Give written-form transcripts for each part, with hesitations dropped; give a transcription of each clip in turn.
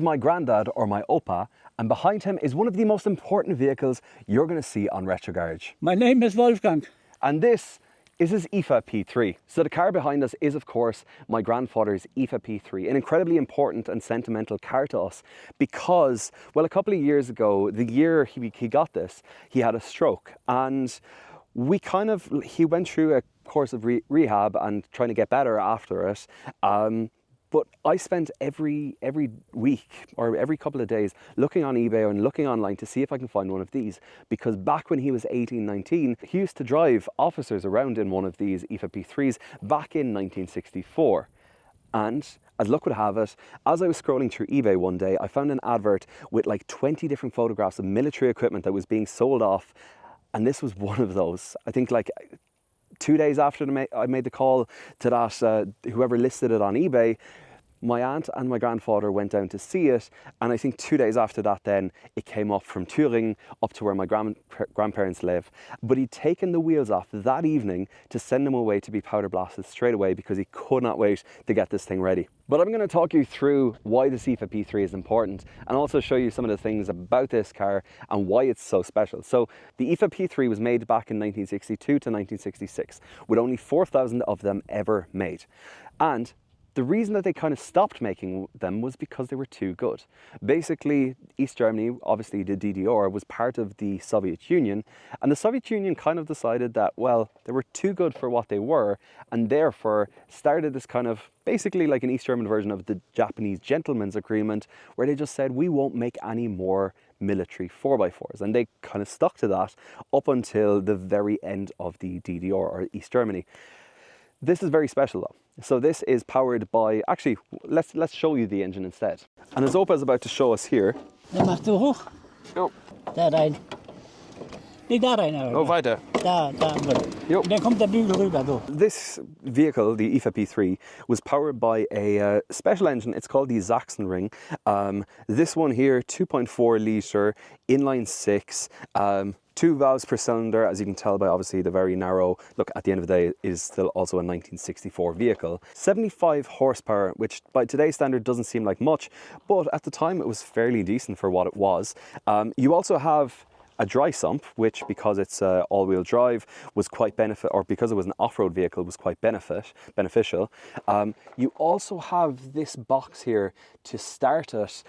my granddad, or my Opa, and behind him is one of the most important vehicles you're going to see on Retro Garage. My name is Wolfgang. And this is his IFA P3. So the car behind us is, of course, my grandfather's IFA P3, an incredibly important and sentimental car to us because, well, a couple of years ago, the year he got this, he had a stroke, and he went through a course of rehab and trying to get better after it. But I spent every week or every couple of days looking on eBay and looking online to see if I can find one of these, because back when he was 18, 19, he used to drive officers around in one of these IFA P3s back in 1964. And as luck would have it, as I was scrolling through eBay one day, I found an advert with like 20 different photographs of military equipment that was being sold off. And this was one of those. I think like 2 days after I made the call to that, whoever listed it on eBay, my aunt and my grandfather went down to see it, and I think 2 days after that then it came up from Turing up to where my grandparents live. But he'd taken the wheels off that evening to send them away to be powder blasted straight away because he could not wait to get this thing ready. But I'm going to talk you through why this IFA P3 is important and also show you some of the things about this car and why it's so special. So the IFA P3 was made back in 1962 to 1966 with only 4,000 of them ever made. And the reason that they kind of stopped making them was because they were too good. Basically, East Germany, obviously the DDR, was part of the Soviet Union, and the Soviet Union kind of decided that, well, they were too good for what they were, and therefore started this kind of, basically like an East German version of the Japanese gentleman's agreement, where they just said, we won't make any more military 4x4s, and they kind of stuck to that up until the very end of the DDR, or East Germany. This is very special though. So this is powered by, actually, let's show you the engine instead. And as Opa is about to show us here. Dan mag toe hoog. Oh. Daar rijden. Nee, daar rijden. Oh, weiter. Daar. Jo. Dan komt de bugel rüber. Door. This vehicle, the IFA P3, was powered by a special engine. It's called the Sachsenring. This one here, 2.4 litre, inline 6, 2 valves per cylinder, as you can tell by obviously the very narrow, look, at the end of the day, is still also a 1964 vehicle. 75 horsepower, which by today's standard doesn't seem like much, but at the time it was fairly decent for what it was. You also have a dry sump, which, because it's all-wheel drive, was quite because it was an off-road vehicle, was quite beneficial. You also have this box here to start it.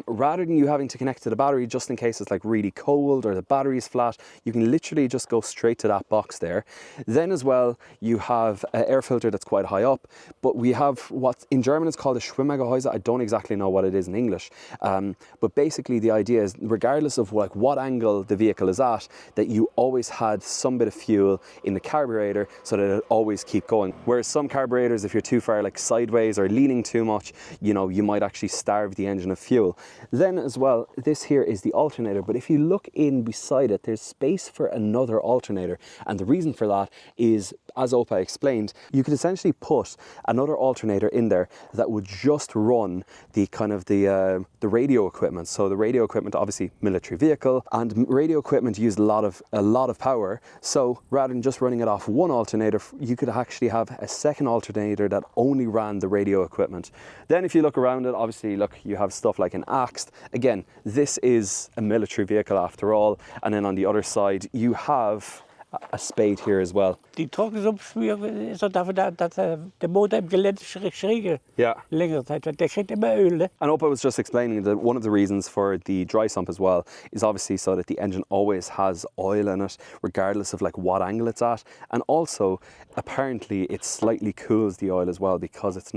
Rather than you having to connect to the battery just in case it's like really cold or the battery is flat, you can literally just go straight to that box there. Then as well, you have an air filter that's quite high up, but we have what in German is called a Schwimmgehäuse. I don't exactly know what it is in English, but basically the idea is, regardless of like what angle the vehicle is at, that you always had some bit of fuel in the carburetor so that it always keep going. Whereas some carburetors, if you're too far like sideways or leaning too much, you know, you might actually starve the engine of fuel. Then as well, this here is the alternator, but if you look in beside it, there's space for another alternator, and the reason for that is, as Opa explained, you could essentially put another alternator in there that would just run the kind of the radio equipment. So the radio equipment, obviously military vehicle, and radio equipment used a lot of power. So rather than just running it off one alternator, you could actually have a second alternator that only ran the radio equipment. Then if you look around it, obviously look, you have stuff like an axe. Again, this is a military vehicle after all. And then on the other side, you have a spade here as well. Die trokkenopspuur is dat de motor heeft gelet schrikken. Yeah. Längere tijd, want der kriegt immer Öl. Ne? And Opa was just explaining that one of the reasons for the dry sump as well is obviously so that the engine always has oil in it, regardless of like what angle it's at. And also, apparently, it slightly cools the oil as well because it's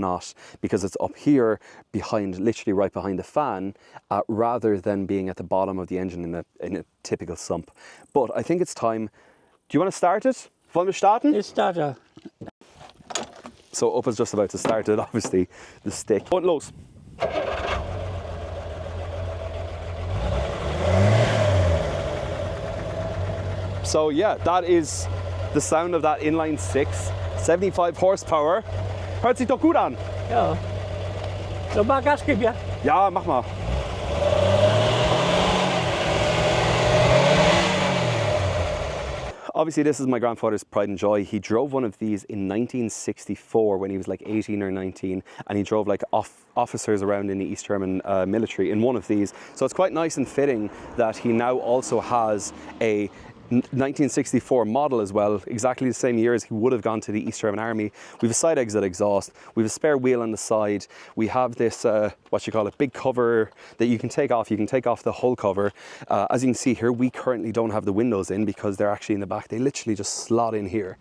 up here behind, literally right behind the fan, rather than being at the bottom of the engine in a typical sump. But I think it's time. Do you want to start it? Wollen wir starten? It's starter. So Opa's just about to start it, obviously, the stick. Und los. So yeah, that is the sound of that inline 6, 75 horsepower. Hört sich doch gut an. Ja. So mal Gas geben, ja? Ja, mach mal. Obviously, this is my grandfather's pride and joy. He drove one of these in 1964 when he was like 18 or 19, and he drove like officers around in the East German military in one of these. So it's quite nice and fitting that he now also has a 1964 model as well, exactly the same year as he would have gone to the East German Army. We have a side exit exhaust, we have a spare wheel on the side, we have this, what you call it, big cover that you can take off. You can take off the hull cover. As you can see here, we currently don't have the windows in because they're actually in the back. They literally just slot in here.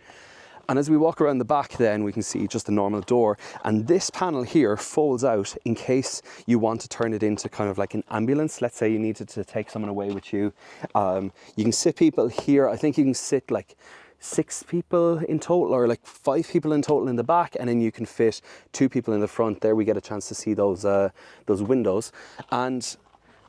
And as we walk around the back then, we can see just a normal door. And this panel here folds out in case you want to turn it into kind of like an ambulance. Let's say you needed to take someone away with you. You can sit people here. I think you can sit like 6 people in total, or like 5 people in total in the back, and then you can fit 2 people in the front. There we get a chance to see those windows. And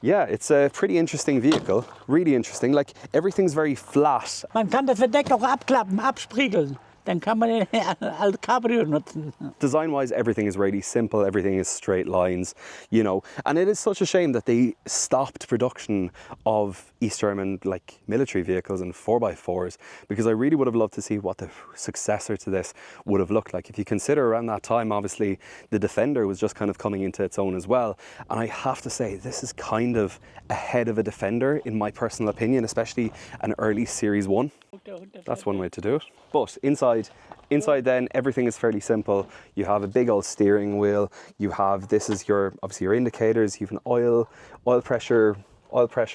yeah, it's a pretty interesting vehicle, really interesting. Like, everything's very flat. Man kann das Verdeck auch abklappen, abspriegeln. Dann kann man den als Cabrio nutzen. Design-wise, everything is really simple. Everything is straight lines, you know. And it is such a shame that they stopped production of East German like military vehicles and 4x4s, because I really would have loved to see what the successor to this would have looked like. If you consider around that time, obviously the Defender was just kind of coming into its own as well. And I have to say, this is kind of ahead of a Defender in my personal opinion, especially an early Series 1. That's one way to do it. But inside then, everything is fairly simple. You have a big old steering wheel. You have, this is your, obviously your indicators. You have an oil pressure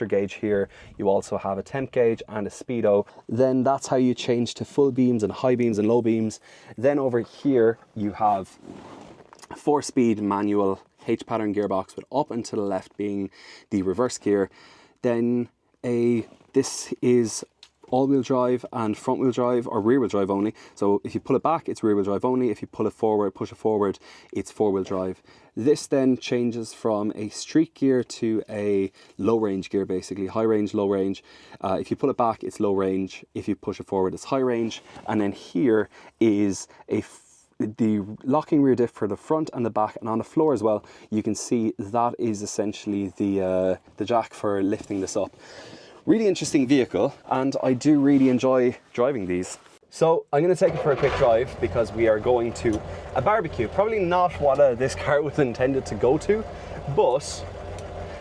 gauge here. You also have a temp gauge and a speedo. Then that's how you change to full beams and high beams and low beams. Then over here, you have a 4-speed manual H-pattern gearbox with up and to the left being the reverse gear. Then this is all-wheel drive and front-wheel drive, or rear-wheel drive only. So if you pull it back, it's rear-wheel drive only. If you pull it forward, push it forward, it's 4-wheel drive. This then changes from a street gear to a low-range gear, basically. High-range, low-range. If you pull it back, it's low-range. If you push it forward, it's high-range. And then here is the locking rear diff for the front and the back, and on the floor as well, you can see that is essentially the jack for lifting this up. Really interesting vehicle, and I do really enjoy driving these. So I'm going to take it for a quick drive because we are going to a barbecue. Probably not what this car was intended to go to, but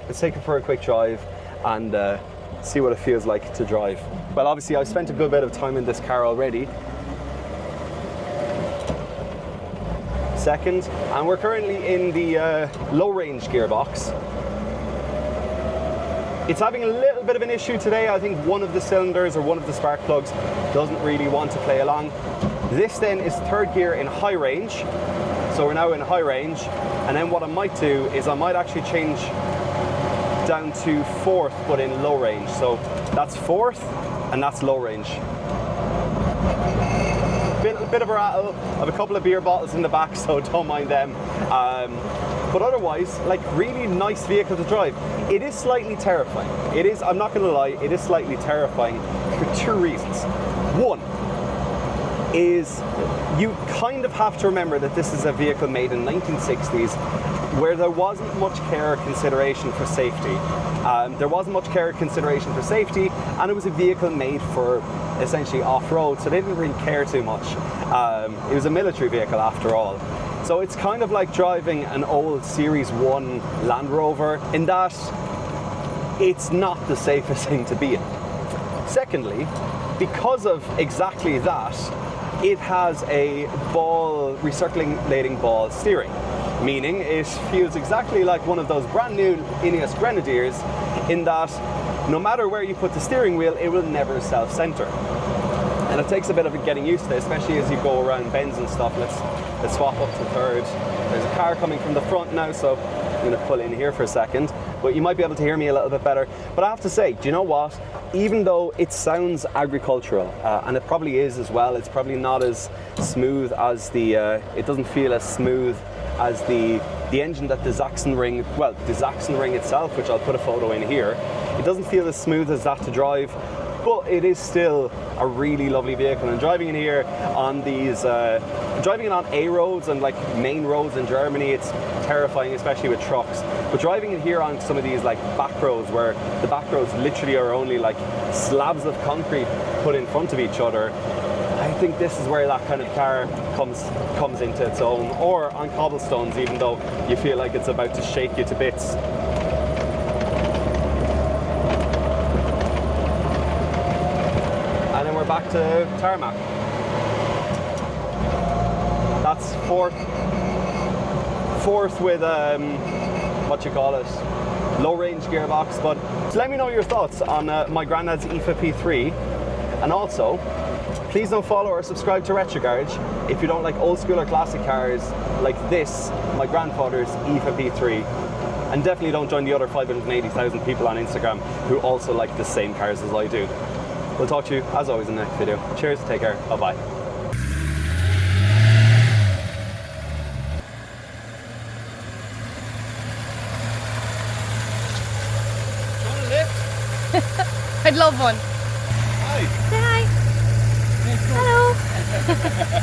let's take it for a quick drive and see what it feels like to drive. Well, obviously I've spent a good bit of time in this car already. Second, and we're currently in the low range gearbox. It's having a little bit of an issue today. I think one of the cylinders or one of the spark plugs doesn't really want to play along. This then is 3rd gear in high range. So we're now in high range. And then what I might do is I might actually change down to 4th, but in low range. So that's 4th and that's low range. Bit of a rattle. I have a couple of beer bottles in the back, so don't mind them. But otherwise, like, really nice vehicle to drive. It is slightly terrifying. It is, I'm not gonna lie, it is slightly terrifying for 2 reasons. One is you kind of have to remember that this is a vehicle made in the 1960s where there wasn't much care or consideration for safety. There wasn't much care or consideration for safety, and it was a vehicle made for essentially off-road, so they didn't really care too much. It was a military vehicle after all. So it's kind of like driving an old Series 1 Land Rover in that it's not the safest thing to be in. Secondly, because of exactly that, it has a recirculating ball steering, meaning it feels exactly like one of those brand new Ineos Grenadiers in that no matter where you put the steering wheel, it will never self-center. And it takes a bit of getting used to, especially as you go around bends and stuff. Let's swap up to 3rd. There's a car coming from the front now, so I'm going to pull in here for a second. But you might be able to hear me a little bit better. But I have to say, do you know what? Even though it sounds agricultural, and it probably is as well, it's probably not as smooth as it doesn't feel as smooth as the engine that the Sachsenring itself, which I'll put a photo in here, it doesn't feel as smooth as that to drive. but it is still a really lovely vehicle. And driving in here on these, driving it on A roads and like main roads in Germany, it's terrifying, especially with trucks. But driving in here on some of these like back roads, where the back roads literally are only like slabs of concrete put in front of each other, I think this is where that kind of car comes into its own. Or on cobblestones, even though you feel like it's about to shake you to bits. And then we're back to tarmac. That's fourth with what you call it, low range gearbox. But let me know your thoughts on my Grandad's IFA P3, and also please don't follow or subscribe to Retro Garage if you don't like old school or classic cars like this, my grandfather's IFA P3. And definitely don't join the other 580,000 people on Instagram who also like the same cars as I do. We'll talk to you as always in the next video. Cheers, take care, bye bye. I'd love one. Hi. Say hi. Hello.